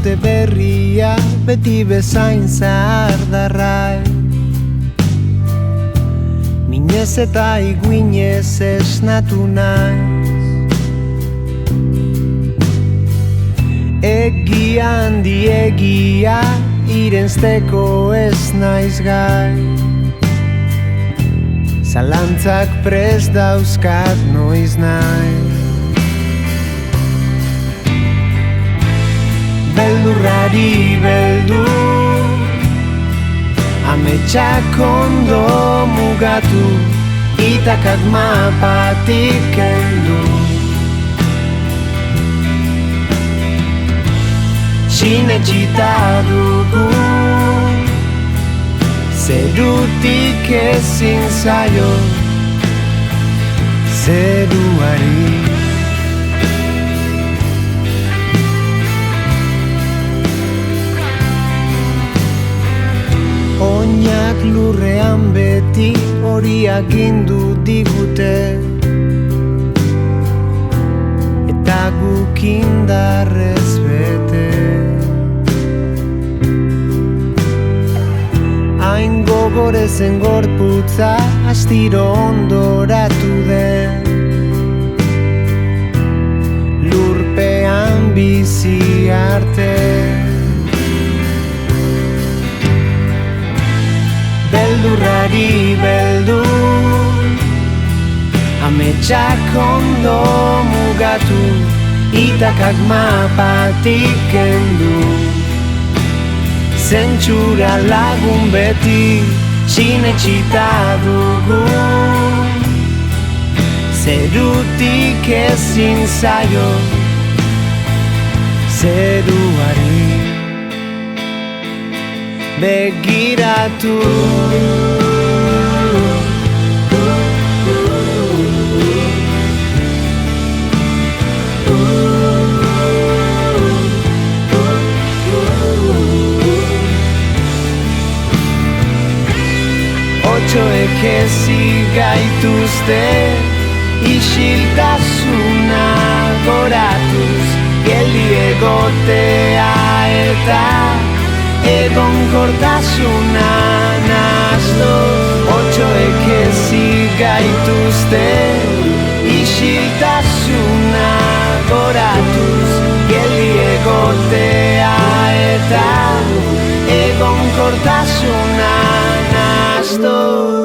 urte berria beti bezain zahardarrai. Minez eta iguinez esnatu naiz. Egia handiegia irensteko ez naiz gai. Zalantzak prest dauzkat noiz nahi. Beldurrari beldur, ametsak ondo mugatu, itakak mapatik kendu. Sinetsita dugu, zerutik ezin zaio zeruari. Oinak lurrean beti hori agindu digute, eta guk indarrez bete. Hain gogorezen gorputza astiro ondoratu den, lurpean bizi arte. Beldurrari beldur, ametsak ondo mugatu, itakak mapatik kendu. Zentsura lagun beti sinetsita dugu, zerutik ezin zaio zeruari begiratu. Otsoek ezi gaituzte, isiltasuna goratuz, geldi egotea eta egonkortasuna nahastu. Otsoek ezi gaituzte, isiltasuna goratuz, geldi egotea eta egonkortasuna nahastu.